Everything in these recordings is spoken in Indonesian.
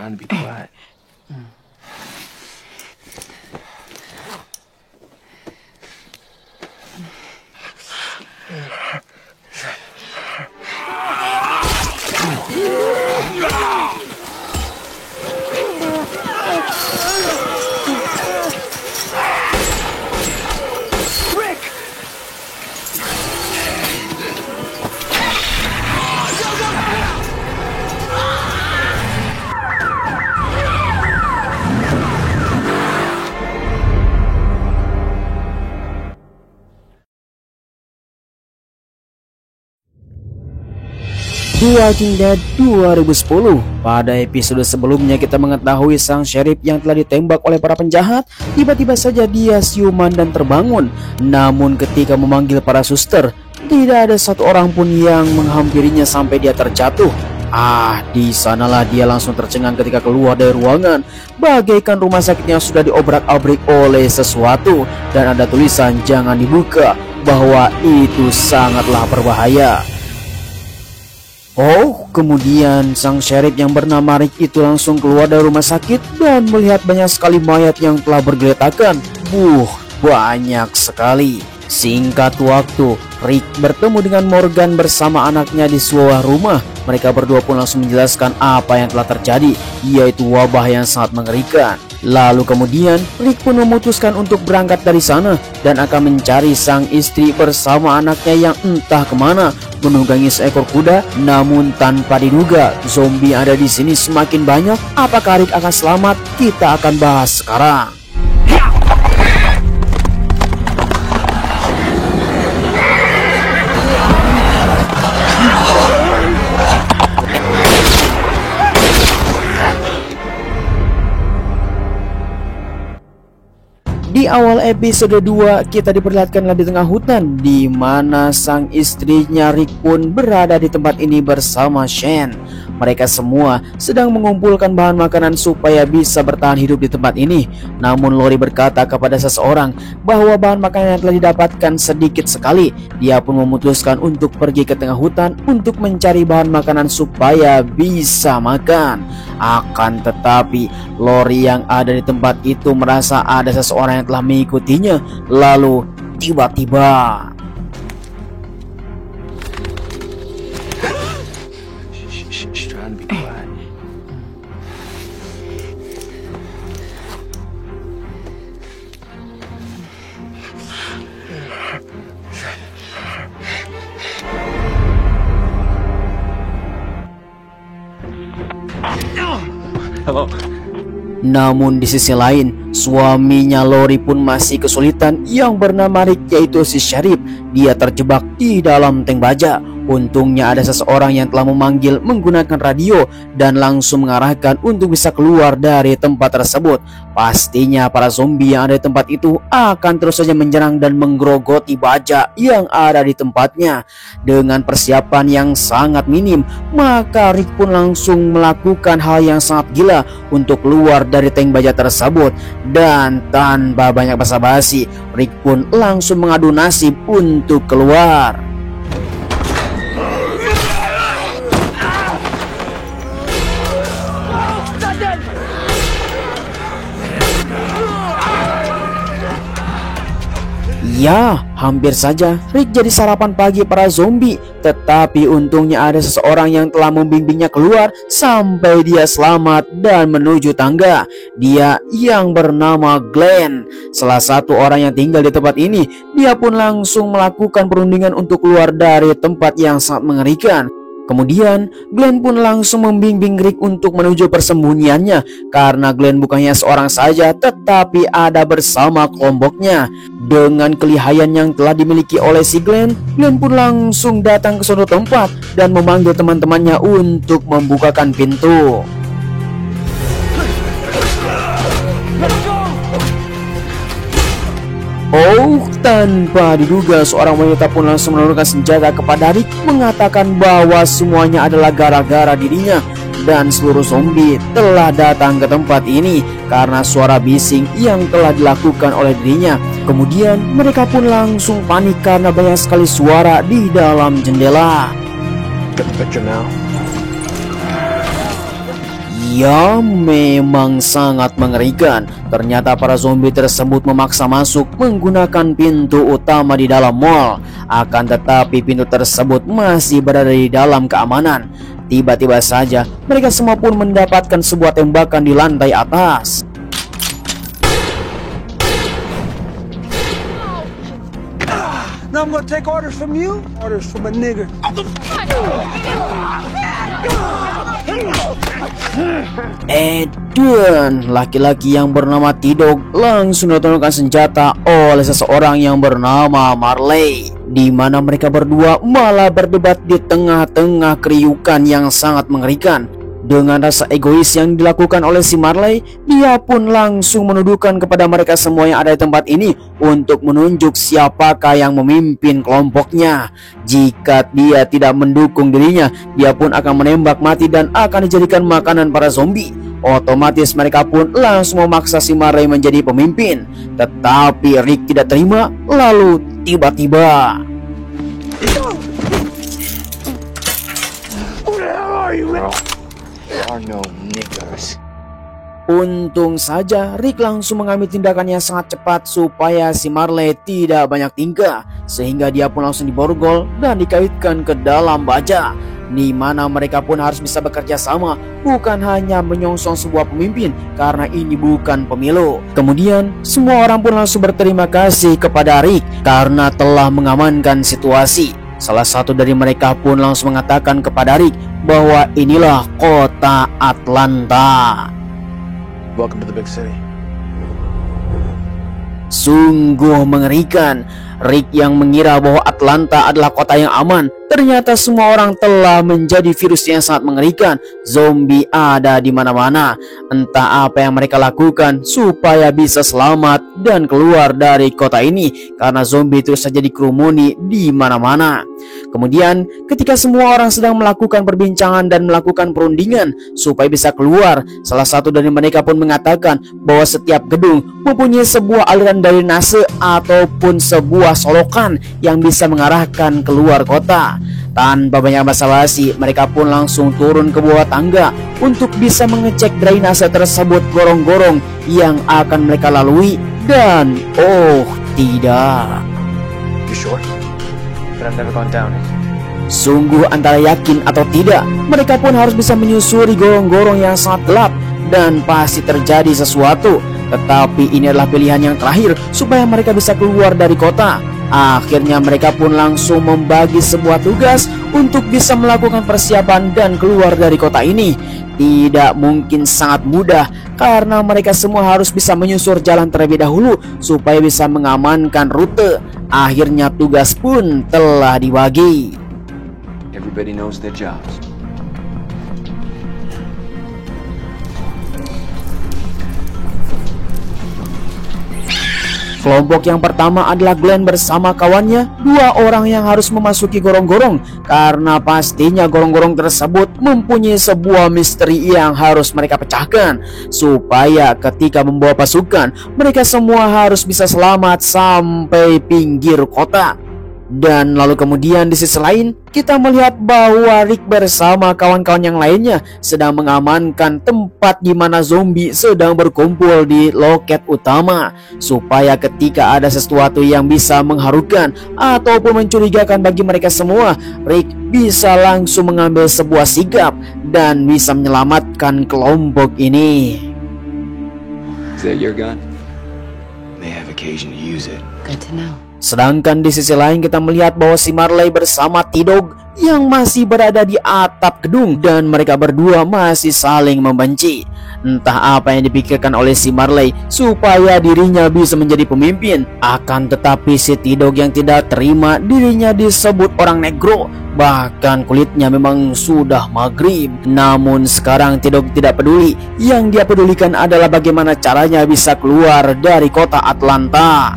trying to be quiet. The Walking Dead 2010. Pada episode sebelumnya kita mengetahui sang sheriff yang telah ditembak oleh para penjahat tiba-tiba saja dia siuman dan terbangun. Namun ketika memanggil para suster, tidak ada satu orang pun yang menghampirinya sampai dia terjatuh. Di sanalah dia langsung tercengang ketika keluar dari ruangan, bagaikan rumah sakitnya sudah diobrak-abrik oleh sesuatu dan ada tulisan jangan dibuka, bahwa itu sangatlah berbahaya. Kemudian sang sheriff yang bernama Rick itu langsung keluar dari rumah sakit dan melihat banyak sekali mayat yang telah bergeletakan. Banyak sekali. Singkat waktu, Rick bertemu dengan Morgan bersama anaknya di sebuah rumah. Mereka berdua pun langsung menjelaskan apa yang telah terjadi, yaitu wabah yang sangat mengerikan. Lalu kemudian Rick pun memutuskan untuk berangkat dari sana dan akan mencari sang istri bersama anaknya yang entah kemana menunggangi seekor kuda. Namun tanpa diduga, zombie yang ada di sini semakin banyak. Apakah Rick akan selamat? Kita akan bahas sekarang. Di awal episode 2 kita diperlihatkan di tengah hutan di mana sang istrinya Rick pun berada di tempat ini bersama Shane. Mereka semua sedang mengumpulkan bahan makanan supaya bisa bertahan hidup di tempat ini. Namun Lori berkata kepada seseorang bahwa bahan makanan yang telah didapatkan sedikit sekali. Dia pun memutuskan untuk pergi ke tengah hutan untuk mencari bahan makanan supaya bisa makan. Akan tetapi Lori yang ada di tempat itu merasa ada seseorang yang telah mengikutinya. Lalu tiba-tiba She's trying to be quiet. Hello. Namun di sisi lain, suaminya Lori pun masih kesulitan yang bernama Rick, yaitu si sheriff. Dia terjebak di dalam tank baja. Untungnya ada seseorang yang telah memanggil menggunakan radio dan langsung mengarahkan untuk bisa keluar dari tempat tersebut. Pastinya para zombie yang ada di tempat itu akan terus saja menyerang dan menggerogoti baja yang ada di tempatnya. Dengan persiapan yang sangat minim, maka Rick pun langsung melakukan hal yang sangat gila untuk keluar dari tank baja tersebut. Dan tanpa banyak basa-basi, Rick pun langsung mengadu nasib untuk keluar. Ya, hampir saja Rick jadi sarapan pagi para zombie. Tetapi untungnya ada seseorang yang telah membimbingnya keluar sampai dia selamat dan menuju tangga. Dia yang bernama Glenn, salah satu orang yang tinggal di tempat ini. Dia pun langsung melakukan perundingan untuk keluar dari tempat yang sangat mengerikan. Kemudian Glenn pun langsung membimbing Rick untuk menuju persembunyiannya, karena Glenn bukannya seorang saja tetapi ada bersama kelompoknya. Dengan kelihayan yang telah dimiliki oleh si Glenn pun langsung datang ke suatu tempat dan memanggil teman-temannya untuk membukakan pintu. Tanpa diduga seorang wanita pun langsung menurunkan senjata kepada Rick, mengatakan bahwa semuanya adalah gara-gara dirinya dan seluruh zombie telah datang ke tempat ini karena suara bising yang telah dilakukan oleh dirinya. Kemudian mereka pun langsung panik karena banyak sekali suara di dalam jendela. Ya, memang sangat mengerikan. Ternyata para zombie tersebut memaksa masuk menggunakan pintu utama di dalam mall. Akan tetapi pintu tersebut masih berada di dalam keamanan. Tiba-tiba saja mereka semua pun mendapatkan sebuah tembakan di lantai atas. Now I'm gonna take orders from you, orders from a nigger. Dan laki-laki yang bernama T-Dog langsung ditundukkan senjata oleh seseorang yang bernama Marley, di mana mereka berdua malah berdebat di tengah-tengah keriukan yang sangat mengerikan. Dengan rasa egois yang dilakukan oleh si Marley, dia pun langsung menuduhkan kepada mereka semua yang ada di tempat ini untuk menunjuk siapakah yang memimpin kelompoknya. Jika dia tidak mendukung dirinya, dia pun akan menembak mati dan akan dijadikan makanan para zombie. Otomatis mereka pun langsung memaksa si Marley menjadi pemimpin. Tetapi Rick tidak terima, lalu tiba-tiba untung saja Rick langsung mengambil tindakan yang sangat cepat supaya si Marley tidak banyak tingkah, sehingga dia pun langsung diborgol dan dikaitkan ke dalam baja, di mana mereka pun harus bisa bekerja sama, bukan hanya menyongsong sebuah pemimpin karena ini bukan pemilu. Kemudian semua orang pun langsung berterima kasih kepada Rick karena telah mengamankan situasi. Salah satu dari mereka pun langsung mengatakan kepada Rick bahwa inilah kota Atlanta. Welcome to the big city. Sungguh mengerikan. Rick yang mengira bahwa Atlanta adalah kota yang aman, ternyata semua orang telah menjadi virus yang sangat mengerikan. Zombie ada di mana-mana. Entah apa yang mereka lakukan supaya bisa selamat dan keluar dari kota ini, karena zombie terus saja dikerumuni di mana-mana. Kemudian ketika semua orang sedang melakukan perbincangan dan melakukan perundingan supaya bisa keluar, salah satu dari mereka pun mengatakan bahwa setiap gedung mempunyai sebuah aliran drainase ataupun sebuah solokan yang bisa mengarahkan keluar kota. Tanpa banyak basa-basi, mereka pun langsung turun ke bawah tangga untuk bisa mengecek drainase tersebut gorong-gorong yang akan mereka lalui. Dan oh tidak, You sure? But I've never gone down it. sungguh antara yakin atau tidak, mereka pun harus bisa menyusuri gorong-gorong yang sangat gelap dan pasti terjadi sesuatu. Tetapi ini adalah pilihan yang terakhir supaya mereka bisa keluar dari kota. Akhirnya mereka pun langsung membagi sebuah tugas untuk bisa melakukan persiapan dan keluar dari kota ini. Tidak mungkin sangat mudah karena mereka semua harus bisa menyusur jalan terlebih dahulu supaya bisa mengamankan rute. Akhirnya tugas pun telah dibagi. Everybody knows their jobs. Kelompok yang pertama adalah Glenn bersama kawannya, dua orang yang harus memasuki gorong-gorong karena pastinya gorong-gorong tersebut mempunyai sebuah misteri yang harus mereka pecahkan supaya ketika membawa pasukan mereka semua harus bisa selamat sampai pinggir kota. Dan lalu kemudian di sisi lain kita melihat bahwa Rick bersama kawan-kawan yang lainnya sedang mengamankan tempat di mana zombie sedang berkumpul di loket utama supaya ketika ada sesuatu yang bisa mengharukan ataupun mencurigakan bagi mereka semua, Rick bisa langsung mengambil sebuah sigap dan bisa menyelamatkan kelompok ini. Is that your gun? May have occasion to use it. Good to know. Sedangkan di sisi lain kita melihat bahwa si Marley bersama T-Dog yang masih berada di atap gedung dan mereka berdua masih saling membenci. Entah apa yang dipikirkan oleh si Marley supaya dirinya bisa menjadi pemimpin. Akan tetapi si T-Dog yang tidak terima dirinya disebut orang negro, bahkan kulitnya memang sudah maghrib. Namun sekarang T-Dog tidak peduli. Yang dia pedulikan adalah bagaimana caranya bisa keluar dari kota Atlanta.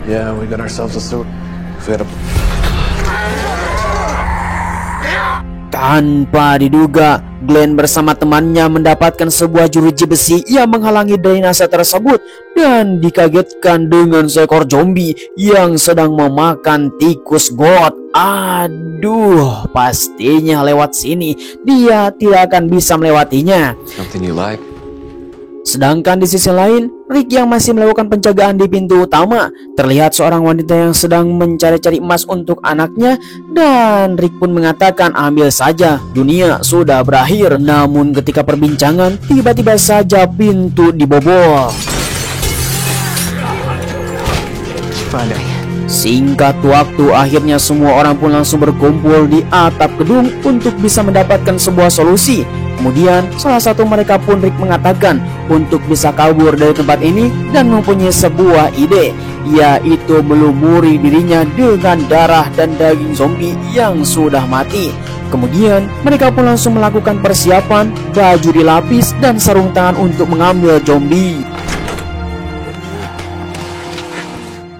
Yeah, we got ourselves a suit. Fit 'em. Tanpa diduga, Glenn bersama temannya mendapatkan sebuah jeruji besi yang menghalangi drainase tersebut dan dikagetkan dengan seekor zombie yang sedang memakan tikus got. Aduh, pastinya lewat sini dia tidak akan bisa melewatinya. Something you like? Sedangkan di sisi lain, Rick yang masih melakukan penjagaan di pintu utama, terlihat seorang wanita yang sedang mencari-cari emas untuk anaknya, dan Rick pun mengatakan ambil saja, dunia sudah berakhir. Namun ketika perbincangan, tiba-tiba saja pintu dibobol. Singkat waktu, akhirnya semua orang pun langsung berkumpul di atap gedung untuk bisa mendapatkan sebuah solusi. Kemudian salah satu mereka pun Rick mengatakan untuk bisa kabur dari tempat ini dan mempunyai sebuah ide, yaitu melumuri dirinya dengan darah dan daging zombie yang sudah mati. Kemudian mereka pun langsung melakukan persiapan, baju dilapis dan sarung tangan untuk mengambil zombie.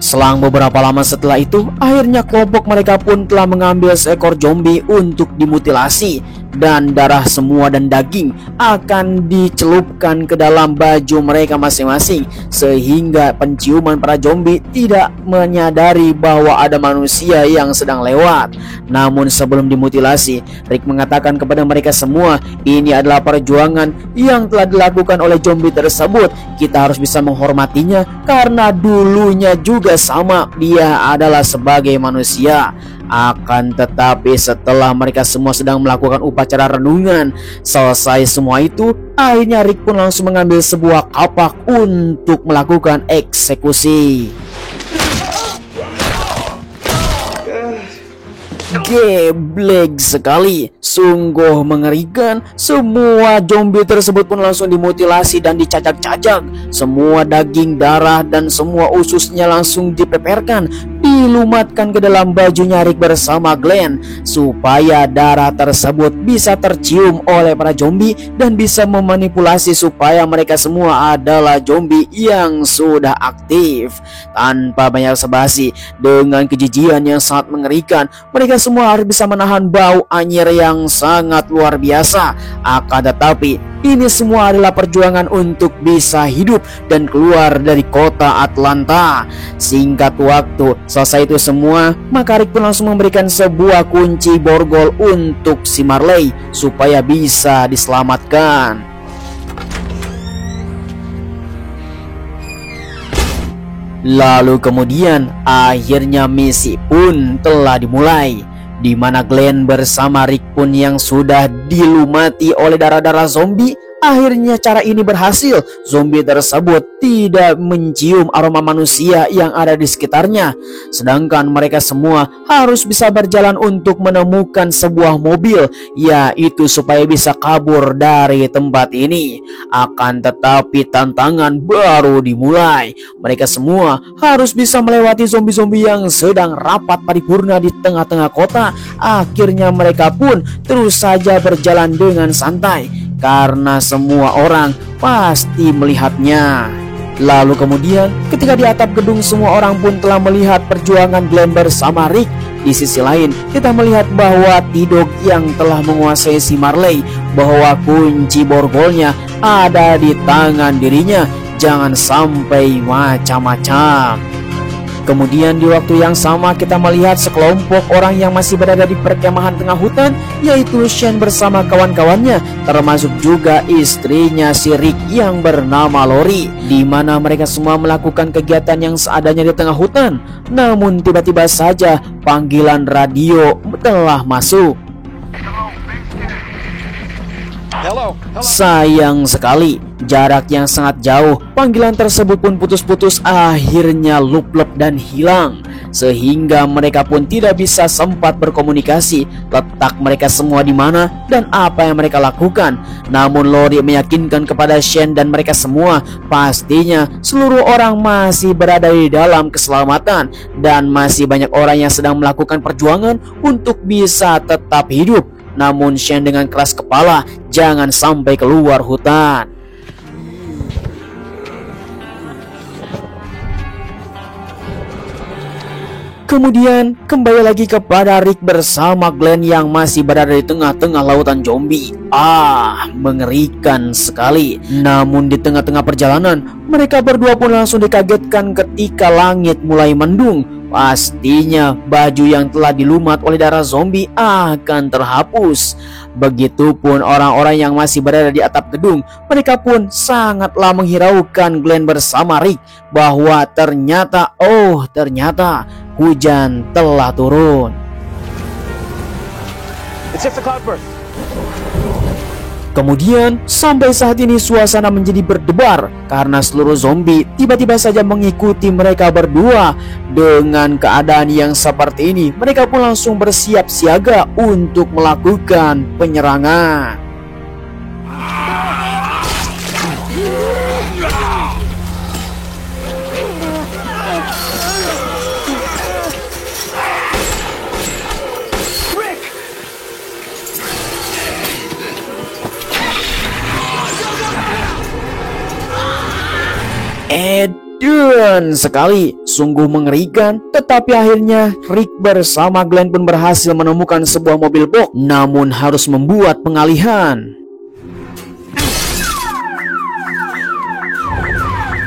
Selang beberapa lama setelah itu, akhirnya kelompok mereka pun telah mengambil seekor zombie untuk dimutilasi, dan darah semua dan daging akan dicelupkan ke dalam baju mereka masing-masing, sehingga penciuman para zombie tidak menyadari bahwa ada manusia yang sedang lewat. Namun sebelum dimutilasi, Rick mengatakan kepada mereka semua, ini adalah perjuangan yang telah dilakukan oleh zombie tersebut. Kita harus bisa menghormatinya karena dulunya juga sama, dia adalah sebagai manusia. Akan tetapi setelah mereka semua sedang melakukan upacara renungan, selesai semua itu, akhirnya Rick pun langsung mengambil sebuah kapak untuk melakukan eksekusi. Geblek sekali, sungguh mengerikan. Semua zombie tersebut pun langsung dimutilasi dan dicacak-cacak. Semua daging, darah, dan semua ususnya langsung dipeperkan, dilumatkan ke dalam bajunya Rick bersama Glenn, supaya darah tersebut bisa tercium oleh para zombie dan bisa memanipulasi supaya mereka semua adalah zombie yang sudah aktif. Tanpa banyak basa-basi, dengan kejijian yang sangat mengerikan, mereka semua harus bisa menahan bau anyir yang sangat luar biasa. Akan tetapi ini semua adalah perjuangan untuk bisa hidup dan keluar dari kota Atlanta. Singkat waktu, selesai itu semua, maka Rick pun langsung memberikan sebuah kunci borgol untuk si Marley supaya bisa diselamatkan. Lalu kemudian akhirnya misi pun telah dimulai, di mana Glenn bersama Rick pun yang sudah dilumati oleh darah-darah zombie. Akhirnya cara ini berhasil. Zombie tersebut tidak mencium aroma manusia yang ada di sekitarnya. Sedangkan mereka semua harus bisa berjalan untuk menemukan sebuah mobil, yaitu supaya bisa kabur dari tempat ini. Akan tetapi tantangan baru dimulai. Mereka semua harus bisa melewati zombie-zombie yang sedang rapat paripurna di tengah-tengah kota. Akhirnya mereka pun terus saja berjalan dengan santai, karena semua orang pasti melihatnya. Lalu kemudian ketika di atap gedung, semua orang pun telah melihat perjuangan Glenn bersama Rick. Di sisi lain, kita melihat bahwa T-Dog yang telah menguasai si Marley, bahwa kunci borgolnya ada di tangan dirinya. Jangan sampai macam-macam. Kemudian di waktu yang sama kita melihat sekelompok orang yang masih berada di perkemahan tengah hutan, yaitu Shane bersama kawan-kawannya, termasuk juga istrinya si Rick yang bernama Lori, di mana mereka semua melakukan kegiatan yang seadanya di tengah hutan. Namun tiba-tiba saja panggilan radio telah masuk. Sayang sekali, jarak yang sangat jauh, panggilan tersebut pun putus-putus, akhirnya lup-lup dan hilang, sehingga mereka pun tidak bisa sempat berkomunikasi letak mereka semua di mana dan apa yang mereka lakukan. Namun Lori meyakinkan kepada Shane dan mereka semua, pastinya seluruh orang masih berada di dalam keselamatan dan masih banyak orang yang sedang melakukan perjuangan untuk bisa tetap hidup. Namun Shane dengan keras kepala, jangan sampai keluar hutan. Kemudian kembali lagi kepada Rick bersama Glenn yang masih berada di tengah-tengah lautan zombie. Mengerikan sekali. Namun di tengah-tengah perjalanan, mereka berdua pun langsung dikagetkan ketika langit mulai mendung. Pastinya baju yang telah dilumat oleh darah zombie akan terhapus. Begitupun orang-orang yang masih berada di atap gedung. Mereka pun sangatlah menghiraukan Glenn bersama Rick bahwa ternyata hujan telah turun. Kemudian sampai saat ini suasana menjadi berdebar karena seluruh zombie tiba-tiba saja mengikuti mereka berdua. Dengan keadaan yang seperti ini, mereka pun langsung bersiap siaga untuk melakukan penyerangan. Edan sekali, sungguh mengerikan. Tetapi akhirnya Rick bersama Glenn pun berhasil menemukan sebuah mobil box, namun harus membuat pengalihan.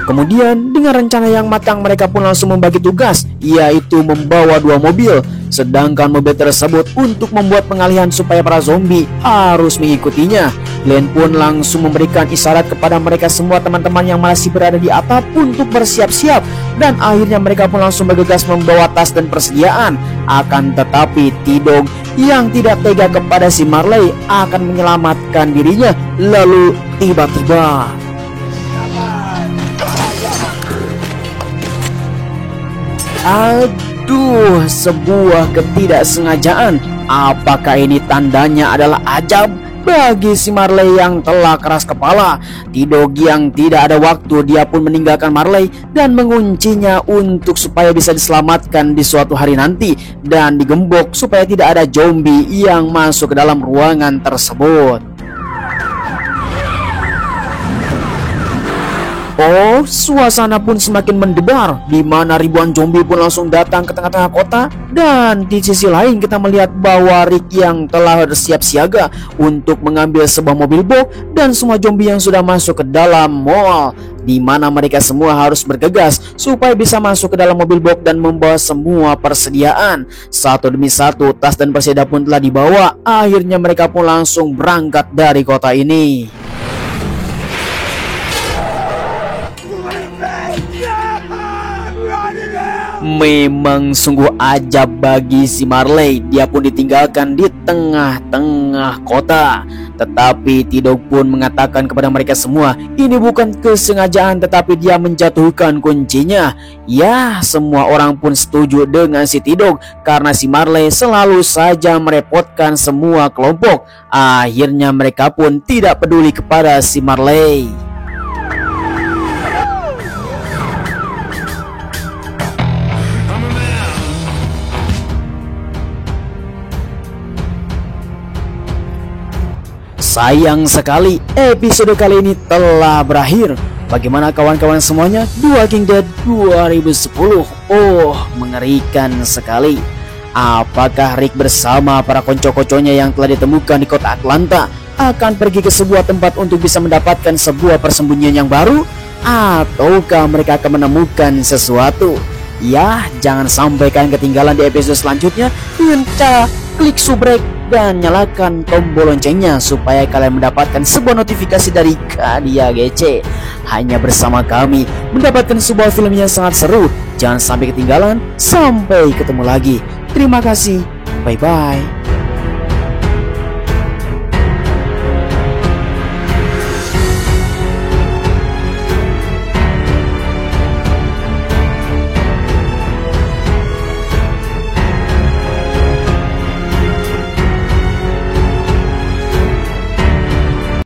Kemudian dengan rencana yang matang, mereka pun langsung membagi tugas, yaitu membawa 2 mobil. Sedangkan mobil tersebut untuk membuat pengalihan supaya para zombie harus mengikutinya. Glenn pun langsung memberikan isyarat kepada mereka semua teman-teman yang masih berada di atap untuk bersiap-siap. Dan akhirnya mereka pun langsung bergegas membawa tas dan persediaan. Akan tetapi T-Dog yang tidak tega kepada si Marley akan menyelamatkan dirinya. Lalu tiba-tiba sebuah ketidaksengajaan. Apakah ini tandanya adalah ajab bagi si Marley yang telah keras kepala? T-Dog yang tidak ada waktu, dia pun meninggalkan Marley dan menguncinya untuk supaya bisa diselamatkan di suatu hari nanti dan digembok supaya tidak ada zombie yang masuk ke dalam ruangan tersebut. Suasana pun semakin mendebar, di mana ribuan zombie pun langsung datang ke tengah-tengah kota. Dan di sisi lain kita melihat bahwa Rick yang telah bersiap siaga untuk mengambil sebuah mobil box dan semua zombie yang sudah masuk ke dalam mall, di mana mereka semua harus bergegas supaya bisa masuk ke dalam mobil box dan membawa semua persediaan. Satu demi satu tas dan persediaan pun telah dibawa. Akhirnya mereka pun langsung berangkat dari kota ini. Memang sungguh ajab bagi si Marley. Dia pun ditinggalkan di tengah-tengah kota. Tetapi T-Dog pun mengatakan kepada mereka semua, ini bukan kesengajaan tetapi dia menjatuhkan kuncinya. Ya, semua orang pun setuju dengan si T-Dog karena si Marley selalu saja merepotkan semua kelompok. Akhirnya mereka pun tidak peduli kepada si Marley. Sayang sekali episode kali ini telah berakhir. Bagaimana kawan-kawan semuanya? The Walking Dead 2010. Mengerikan sekali. Apakah Rick bersama para konco-konconya yang telah ditemukan di kota Atlanta akan pergi ke sebuah tempat untuk bisa mendapatkan sebuah persembunyian yang baru? Ataukah mereka akan menemukan sesuatu? Ya, jangan sampai kalian ketinggalan di episode selanjutnya dengan cara klik subrek dan nyalakan tombol loncengnya supaya kalian mendapatkan sebuah notifikasi dari Kadia GC. Hanya bersama kami mendapatkan sebuah film yang sangat seru. Jangan sampai ketinggalan. Sampai ketemu lagi. Terima kasih. Bye-bye.